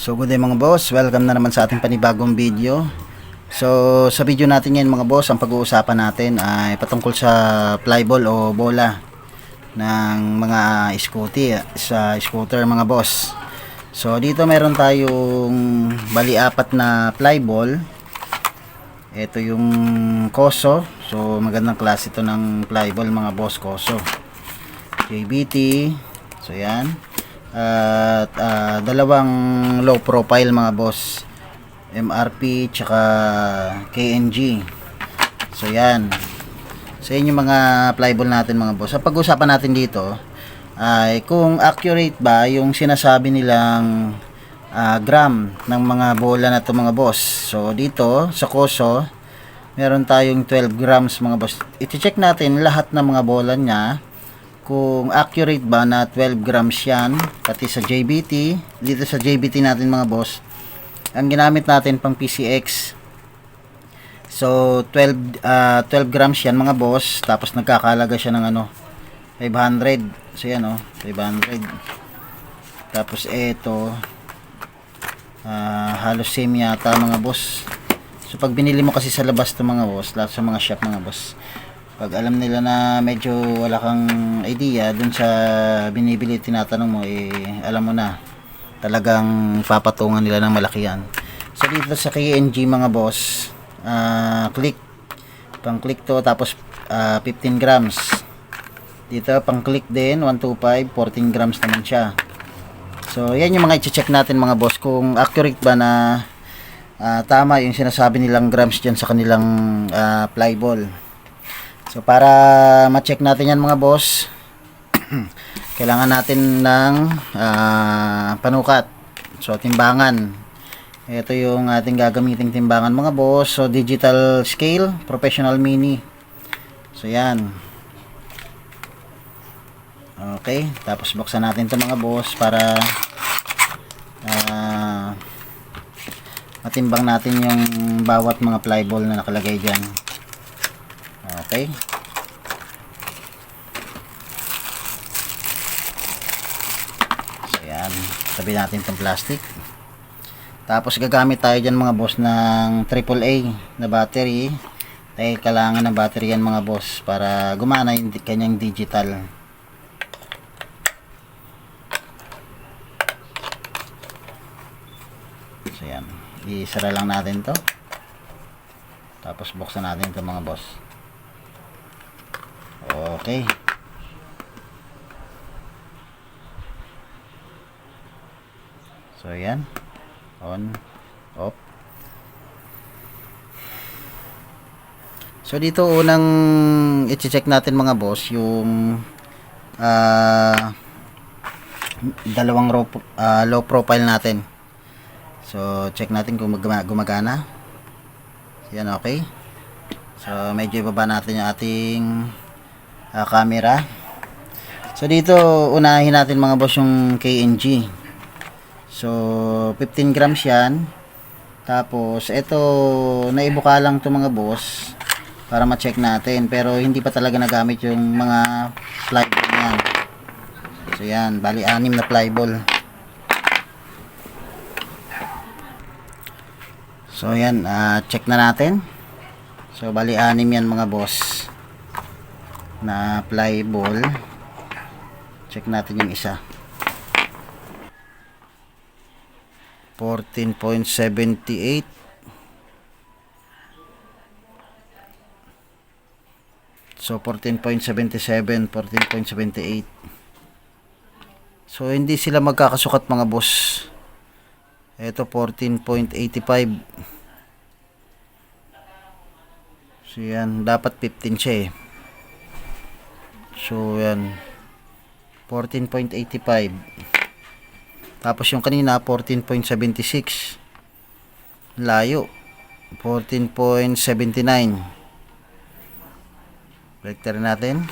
So good day mga boss, welcome na naman sa ating panibagong video. So sa video natin ngayon mga boss, ang pag-uusapan natin ay patungkol sa flyball o bola ng mga scooter mga boss. So dito meron tayong bali apat na flyball. Ito yung Koso. So magandang klase ito ng flyball mga boss, Koso. JBT. So yan. At dalawang low profile mga boss, MRP tsaka KNG. So yan, so yun yung mga flyball natin mga boss. Ang pag-usapan natin dito ay kung accurate ba yung sinasabi nilang gram ng mga bola na to mga boss. So dito sa Koso meron tayong 12 grams mga boss. I-check natin lahat ng mga bola nya kung accurate ba na 12 grams yan, pati sa JBT. Dito sa JBT natin mga boss, ang ginamit natin pang PCX, so 12 grams yan mga boss. Tapos nagkakalaga siya ng 500. So yan 500. Tapos ito halos same yata mga boss. So pag binili mo kasi sa labas to mga boss, lahat sa mga shop mga boss, pag alam nila na medyo wala kang idea dun sa binibili, tinatanong mo, alam mo na talagang papatungan nila ng malaki yan. So dito sa KNG mga boss, pang click to, tapos 15 grams. Dito pang click din 125, 14 grams naman siya. So yan yung mga i-check natin mga boss, kung accurate ba na tama yung sinasabi nilang grams dyan sa kanilang flyball. So para ma-check natin yan mga boss, kailangan natin ng panukat. So timbangan, ito yung ating gagamiting timbangan mga boss. So digital scale, professional mini. So yan. Okay, tapos buksan natin ito mga boss para matimbang natin yung bawat mga flyball na nakalagay dyan. Okay. So yan, tabi natin itong plastic. Tapos gagamit tayo dyan mga boss ng AAA na battery. Dahil kailangan ng battery yan mga boss para gumana yung kanyang digital. So yan, isara lang natin to. Tapos buksan natin ito mga boss. Okay. So yan, on, off. So dito unang i-check natin mga boss yung dalawang low profile natin. So check natin kung gumagana. Yan, okay. So medyo ibaba natin yung ating camera. So dito unahin natin mga boss yung KNG. So 15 grams yan. Tapos ito naibuka lang to mga boss para ma-check natin, pero hindi pa talaga nagamit yung mga flyball yan. So yan, bali 6 na flyball. So yan, check na natin. So bali 6 yan mga boss na flyball. Check natin yung isa. 14.78. So 14.77, 14.78. So hindi sila magkakasukat mga boss. Ito 14.85. So yan, dapat 15 siya eh. So yan, 14.85. Tapos yung kanina 14.76. Layo. 14.79. Balik natin.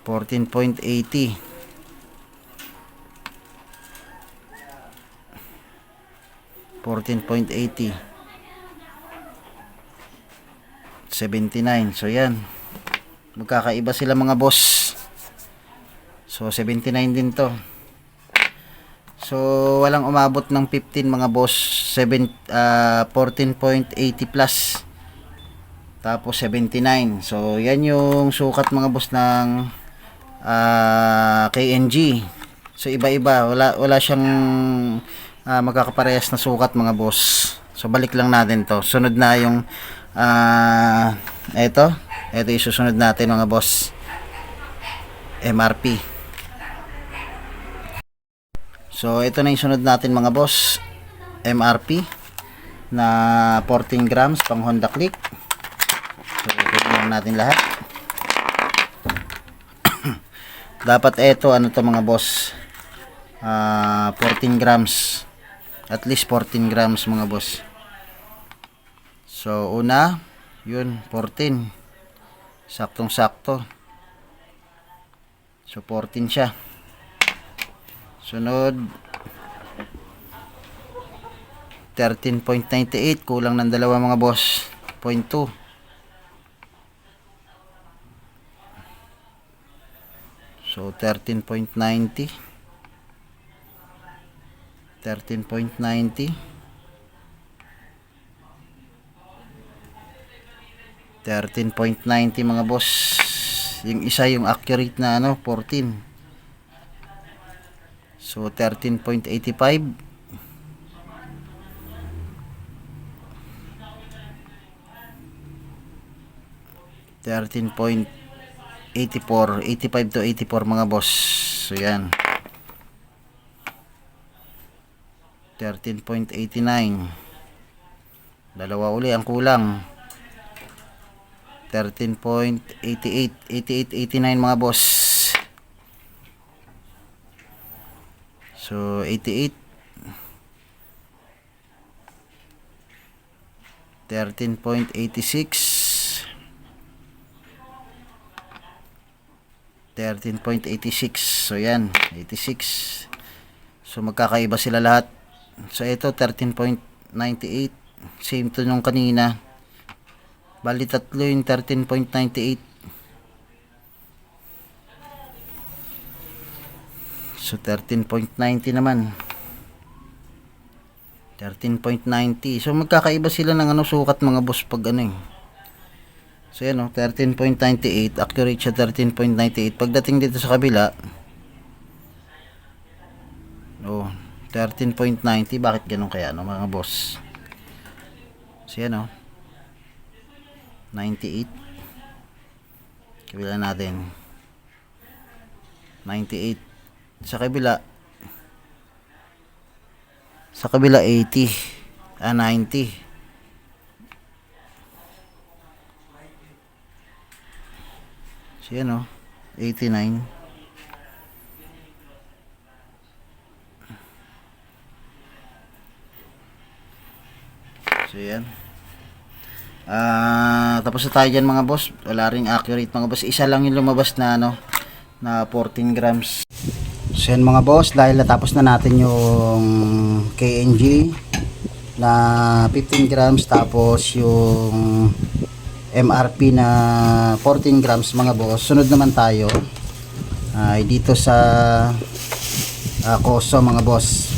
14.80. 14.80. 79. So yan, magkakaiba sila mga boss. So 79 din to. So walang umabot ng 15 mga boss. 14.80 plus. Tapos 79. So yan yung sukat mga boss ng KNG. So iba-iba, wala siyang magkakaparehas na sukat mga boss. So balik lang natin to. Sunod na yung ito yung susunod natin mga boss. MRP. So ito na yung sunod natin mga boss. MRP na 14 grams pang Honda Click. So ito natin lahat. Dapat ito ano to mga boss, 14 grams, at least 14 grams mga boss. So una yun 14, saktong sakto. So 14 siya. Sunod 13.98, kulang ng dalawa mga boss, 0.2. So 13.90, 13.90, 13.90 mga boss. Yung isa yung accurate na 14. So 13.85, 13.84, 85 to 84 mga boss. So yan, 13.89, dalawa uli ang kulang. 13.88, 88, 89 mga boss. So 88, 13.86, 13.86. So yan, 86. So magkakaiba sila lahat. So ito 13.98, same to nung kanina. Bali tatlo yung 13.98. So 13.90 naman, 13.90. So magkakaiba sila ng sukat mga boss pag So yan 13.98, accurate siya 13.98. Pagdating dito sa kabila, 13.90. Bakit ganun kaya mga boss? So yan 98. Kabila natin 98. Sa kabila 80, 90. So yan 89. So yan. Tapos na tayo dyan mga boss. Wala ring accurate mga boss. Isa lang yung lumabas na na 14 grams. So yan mga boss, dahil natapos na natin yung KNG na 15 grams, tapos yung MRP na 14 grams mga boss. Sunod naman tayo dito sa Koso mga boss.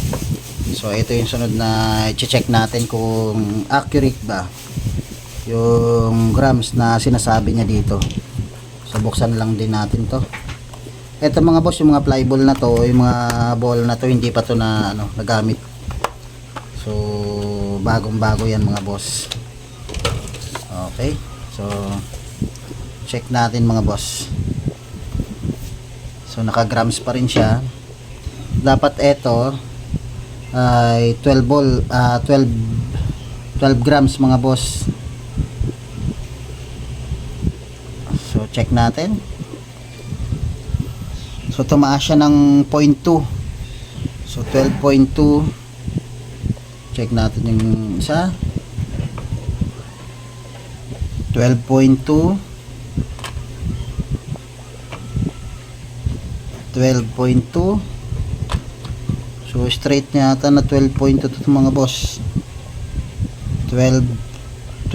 So ito yung sunod na i-check natin kung accurate ba yung grams na sinasabi niya dito. So buksan lang din natin to. Ito mga boss, yung mga fly ball na to, yung mga ball na to, hindi pa to na nagamit. So bagong bago yan mga boss. Okay, so check natin mga boss. So naka grams pa rin siya. Dapat ito ay 12 grams mga boss. So check natin. So tumaas siya ng 0.2. So 12.2. Check natin yung isa. 12.2. 12.2. So straight niya ata na 12.2 to mga boss. 12.1,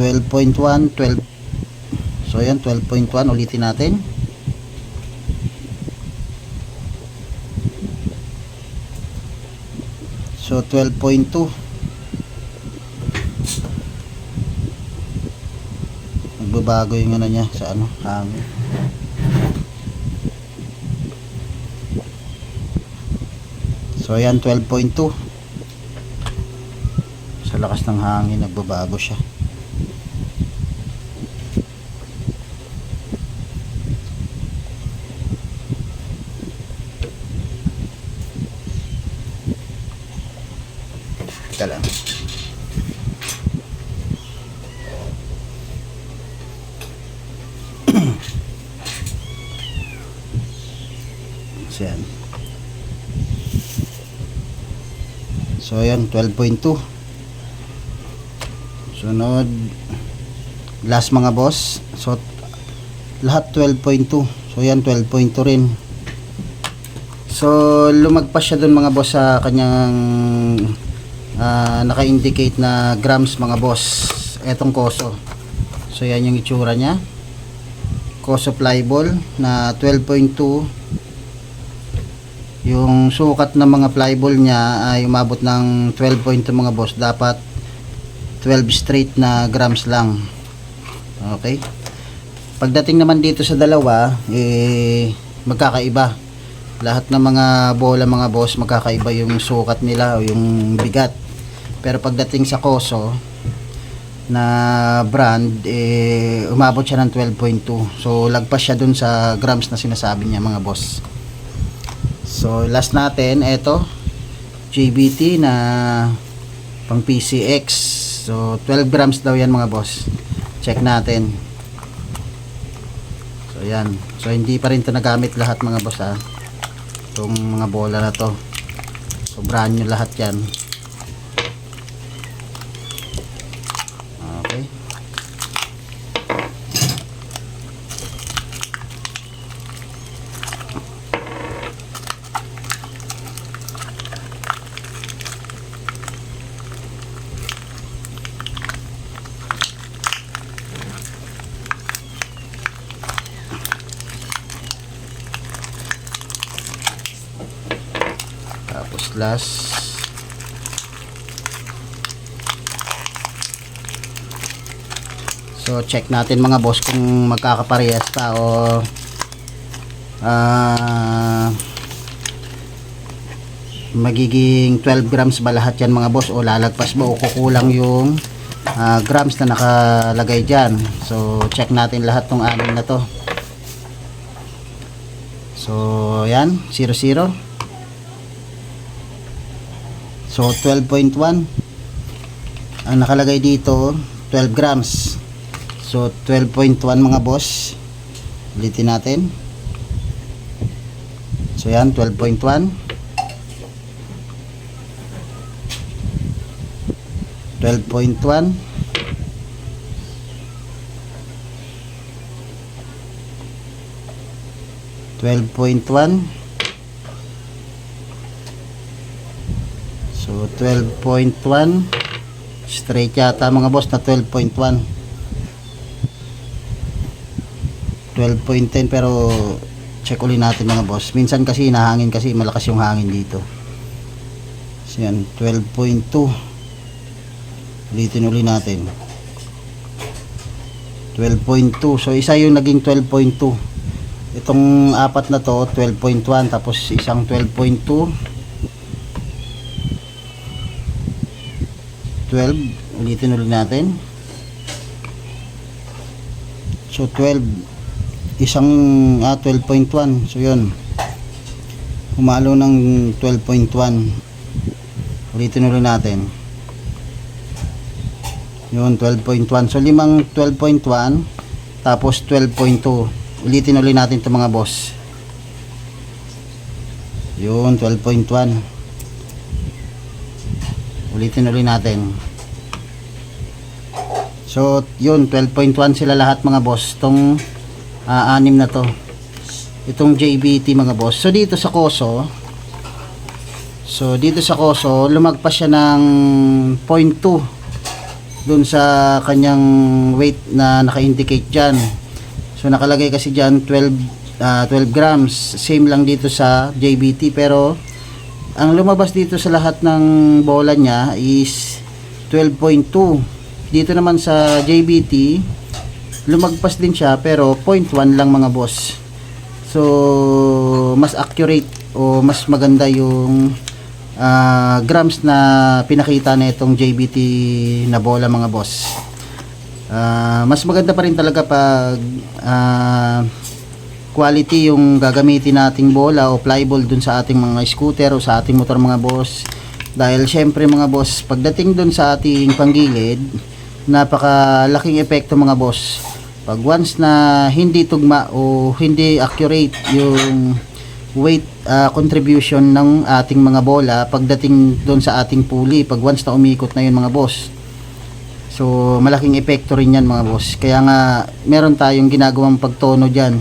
12. So yan 12.1, ulitin natin. 12.1, So 12.2. Nagbabago yung ano niya sa ano, hangin. So ayan, 12.2. Sa lakas ng hangin nagbabago siya. Teka lang. So yan. So ayan, 12.2. Sunod, last mga boss. So lahat 12.2. So yan, 12.2 rin. So lumagpas siya dun mga boss sa kanyang naka-indicate na grams mga boss. Etong koso. So yan yung itsura niya. Koso flyball na 12.2. Yung sukat ng mga flyball niya ay umabot ng 12.2 mga boss. Dapat 12 straight na grams lang. Okay. Pagdating naman dito sa dalawa, magkakaiba. Lahat ng mga bola mga boss, magkakaiba yung sukat nila o yung bigat. Pero pagdating sa koso na brand, umabot siya ng 12.2. So lagpas siya dun sa grams na sinasabi niya mga boss. So last natin, eto JBT na pang PCX. So 12 grams daw yan mga boss. Check natin. So yan. So hindi pa rin ito nagamit lahat mga boss ha. Itong mga bola na to. So brand new lahat yan. Okay. Tapos last, so check natin mga boss kung magkakaparehas pa o magiging 12 grams ba lahat yan mga boss, o lalagpas ba o kukulang yung grams na nakalagay dyan. So check natin lahat ng anim na to. So yan, 00. So 12.1 ang nakalagay dito, 12 grams. So 12.1 mga boss. Ulitin natin. So yan, 12.1. 12.1. 12.1. So 12.1 straight yata mga boss na 12.1. 12.10 pero check ulit natin mga boss. Minsan kasi nahangin kasi malakas yung hangin dito. So yan, 12.2. Ulitin ulit natin. 12.2. So isa yung naging 12.2. Itong apat na to 12.1 tapos isang 12.2. 12, ulitin ulit natin. So 12, isang 12.1. So yun, humalo ng 12.1. Ulitin ulit natin. Yun, 12.1. So limang 12.1 tapos 12.2. Ulitin ulit natin ito mga boss. Yun, 12.1. Ulitin ulit natin. So yun, 12.1 sila lahat mga boss. Itong anim na to, itong JBT mga boss. So dito sa koso, lumagpas siya ng 0.2 dun sa kanyang weight na naka-indicate dyan. So nakalagay kasi dyan 12 grams. Same lang dito sa JBT pero ang lumabas dito sa lahat ng bola niya is 12.2. Dito naman sa JBT lumagpas din siya pero 0.1 lang mga boss. So mas accurate o mas maganda yung grams na pinakita na itong JBT na bola mga boss. Mas maganda pa rin talaga pag quality yung gagamitin nating bola o flyball dun sa ating mga scooter o sa ating motor mga boss. Dahil syempre mga boss, pagdating dun sa ating panggilid, napakalaking epekto mga boss. Pag once na hindi tugma o hindi accurate yung weight contribution ng ating mga bola pagdating dun sa ating pulley, pag once na umikot na yun mga boss. So malaking epekto rin yan mga boss. Kaya nga meron tayong ginagawang pagtono dyan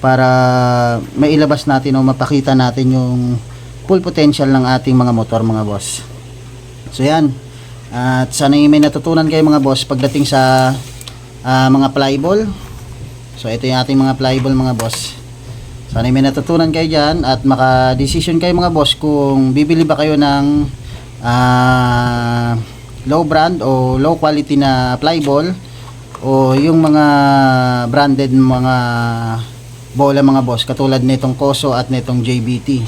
para mailabas natin o mapakita natin yung full potential ng ating mga motor mga boss. So yan, at sana may natutunan kayo mga boss pagdating sa mga flyball. So ito yung ating mga flyball mga boss. Sana may natutunan kayo dyan at maka-decision kayo mga boss kung bibili ba kayo ng low brand o low quality na flyball o yung mga branded mga bola mga boss katulad nitong Koso at nitong JBT.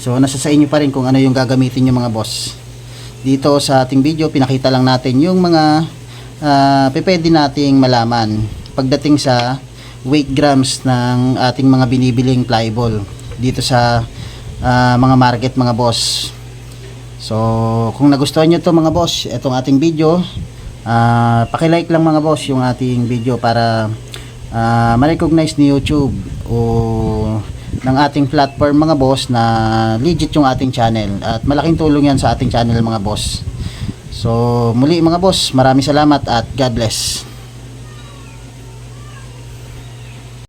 So nasa sa inyo pa rin kung ano yung gagamitin nyo mga boss. Dito sa ating video pinakita lang natin yung mga pwede nating malaman pagdating sa weight grams ng ating mga binibiling flyball dito sa mga market mga boss. So kung nagustuhan nyo to mga boss itong ating video, paki-like lang mga boss yung ating video para ma-recognize ni YouTube o ng ating platform mga boss na legit yung ating channel at malaking tulong yan sa ating channel mga boss. So muli mga boss, maraming salamat at God bless.